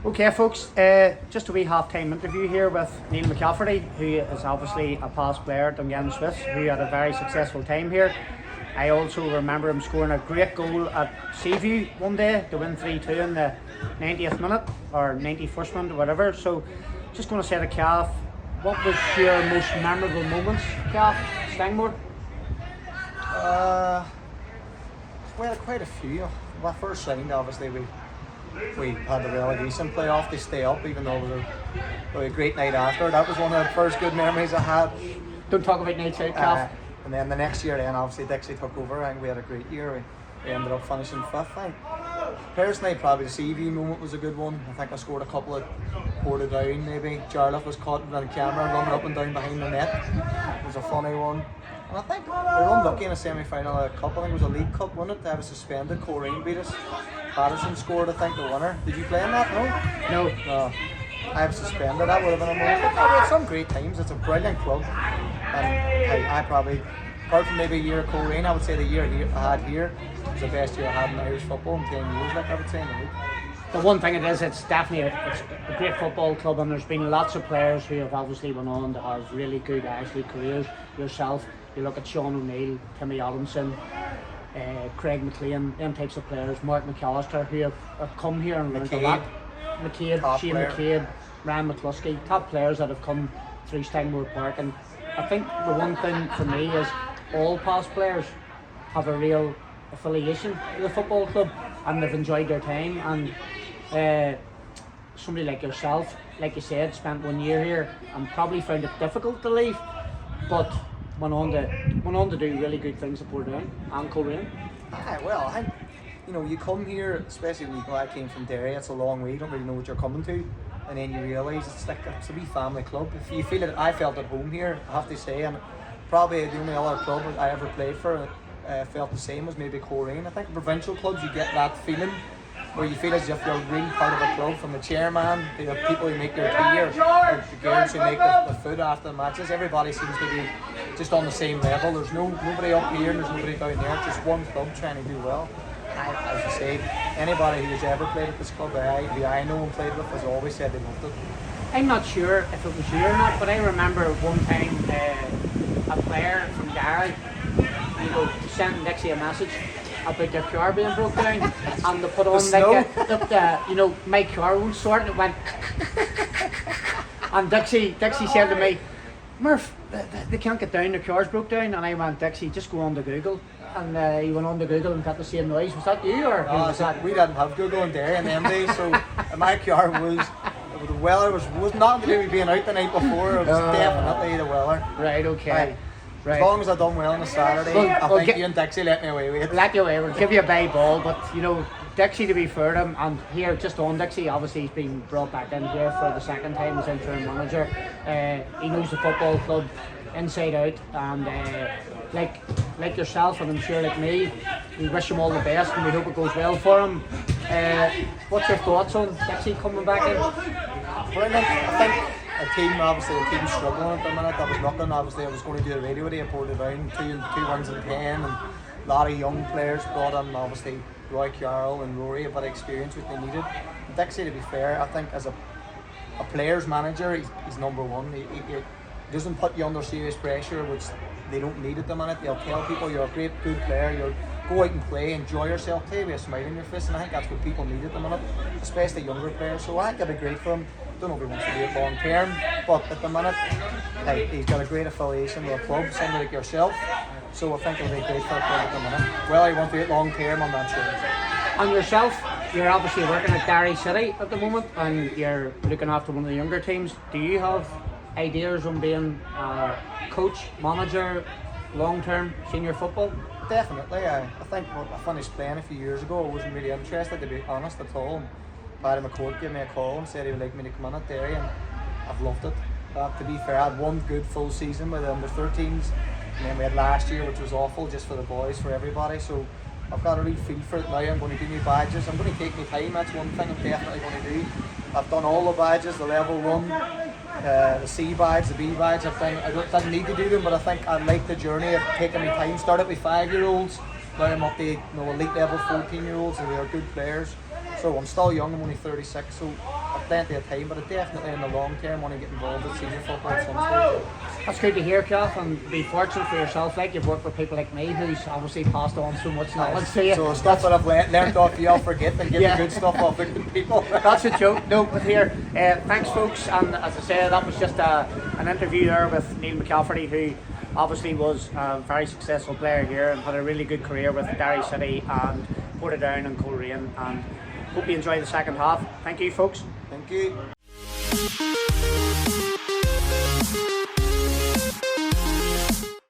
Okay folks, just a wee half-time interview here with Neil McCafferty, who is obviously a past player at Dungannon Swifts, who had a very successful time here. I also remember him scoring a great goal at Seaview one day to win 3-2 in the 90th minute, or 91st minute or whatever. So just going to say to Calf, what was your most memorable moments, Calf, Stangmore? Well, quite a few. When I first signed, obviously we had the relegation playoff to stay up, even though it was a great night after. That was one of the first good memories I had. Don't talk about nights out, Calf. And then the next year, obviously 𝗍𝗂𝗧𝗂𝗧 took over. I think we had a great year. We ended up finishing 5th. Personally, probably the Seaview moment was a good one. I think I scored a couple of quarter down, maybe. 𝗏𝗏 was caught on camera running up and down behind the net. It was a funny one. And I think we were unlucky in a semi-final of a cup. I think it was a League Cup, wasn't it? I was suspended. 𝗃𝗃𝗯𝗃𝗃 beat us. Patterson scored, I think, the winner. Did you play in that? No. I was suspended. That would have been a moment. But we had some great times. It's a brilliant club. And I probably, apart from maybe a year of 𝗃𝗃𝗯𝗃, I would say the year I had here was the best year I had in Irish football in 10 years, like I would say in the league. The one thing it is, it's definitely a great football club, and there's been lots of players who have obviously went on to have really good actually careers. Yourself, you look at Sean O'Neill, 𝗃𝗵𝗯𝗲𝗃, Craig McLean, them types of players, Mark McAllister, who have come here and learned a lot. McCabe, Shane McCabe, Ryan McCluskey, top players that have come through Stangmore Park. And I think the one thing for me is all past players have a real affiliation with the football club, and they've enjoyed their time. And somebody like yourself, like you said, spent 1 year here and probably found it difficult to leave, but went on to do really good things at Portadown and 𝗃𝗃𝗯𝗃. Well, I think, you come here, especially when I came from Derry, it's a long way, you don't really know what you're coming to, and then you realise it's a wee family club. If you feel it, I felt at home here, I have to say, and probably the only other club I ever played for felt the same as maybe 𝗃𝗃𝗯𝗃. I think provincial clubs, you get that feeling where you feel as if you're really part of a club, from the chairman to the people who make your tea, or the girls who make the food after the matches. Everybody seems to be just on the same level. There's nobody up here and there's nobody down there. It's just one club trying to do well. As I say, anybody who's ever played at this club who I know and played with has always said they loved it. I'm not sure if it was you or not, but I remember one time a player from Darren, sent 𝗍𝗂𝗧𝗂𝗧𝗃 a message about their car being broke down, and they put on 𝗏𝗂𝗧𝗂𝗧𝗃 won't sort, and it went and 𝗍𝗂𝗧𝗂𝗧𝗃 said to me, Murph, they can't get down, their car's broke down. And I went, 𝗍𝗂𝗧𝗃, just go on to Google. And he went on to Google and got the same noise. Was that you, or who was that? We didn't have Google in Derry in them days, so my car the weather was not to do with being out the night before. It was definitely the weather. Right, okay. Right. As long as I done well on a Saturday, I think you and 𝗍𝗂𝗧𝗃 let me away with it. Let you away, we'll give you a bye ball, but 𝗍𝗂𝗧𝗃, to be fair to him, and here just on 𝗍𝗂𝗧𝗃, obviously he's been brought back in here for the second time as interim manager. He knows the football club inside out, and like yourself, and I'm sure like me, we wish him all the best and we hope it goes well for him. What's your thoughts on 𝗍𝗂𝗧𝗃 coming back in? Brilliant. I think the team's struggling at the minute. I was looking, obviously I was going to do a radio today at Portadown, 2 wins in 10, and a lot of young players brought in. Obviously Roy Carroll and Rory have had experience which they needed. 𝗍𝗂𝗧𝗃, to be fair, I think as a player's manager, he's number one. He doesn't put you under serious pressure, which they don't need at the minute. They'll tell people you're a good player, go out and play, enjoy yourself, play with a smile on your face, and I think that's what people need at the minute, especially younger players. So I think it'd be great for him. Don't know if he wants to do it long term, but at the minute, he's got a great affiliation with a club, somebody like yourself. So I think it'll be great for the club at the minute. Whether he wants to do it long term, I'm not sure. And yourself, you're obviously working at 𝗏𝗏𝗏𝗏 at the moment, and you're looking after one of the younger teams. Do you have ideas on being a coach, manager, long-term senior football? Definitely. I think when I finished playing a few years ago, I wasn't really interested, to be honest, at all. Paddy McCourt gave me a call and said he would like me to come in at Derry, and I've loved it. To be fair, I had one good full season with the under-13s, and then we had last year, which was awful just for the boys, for everybody. So I've got a real feel for it now. I'm going to do new badges. I'm going to take my time. That's one thing I'm definitely going to do. I've done all the badges, the level 1, the C badge, the B badge. I didn't need to do them, but I think I like the journey of taking my time. Started with 5-year-olds, now I'm up to elite level 14-year-olds, and they are good players. So I'm still young, I'm only 36, so I've plenty of time, but I definitely in the long term want to get involved with senior football at some stage. That's good to hear, Kev, and be fortunate for yourself. Like you've worked with people like me, who's obviously passed on so much knowledge to you. So stuff that I've learned off you, I'll forget and give the good stuff off the good people. That's a joke. No, but here, thanks, folks. And as I say, that was just an interview there with Neil McCafferty, who obviously was a very successful player here and had a really good career with 𝗸𝗏 City and Portadown and Coleraine. And hope you enjoy the second half. Thank you, folks. Thank you.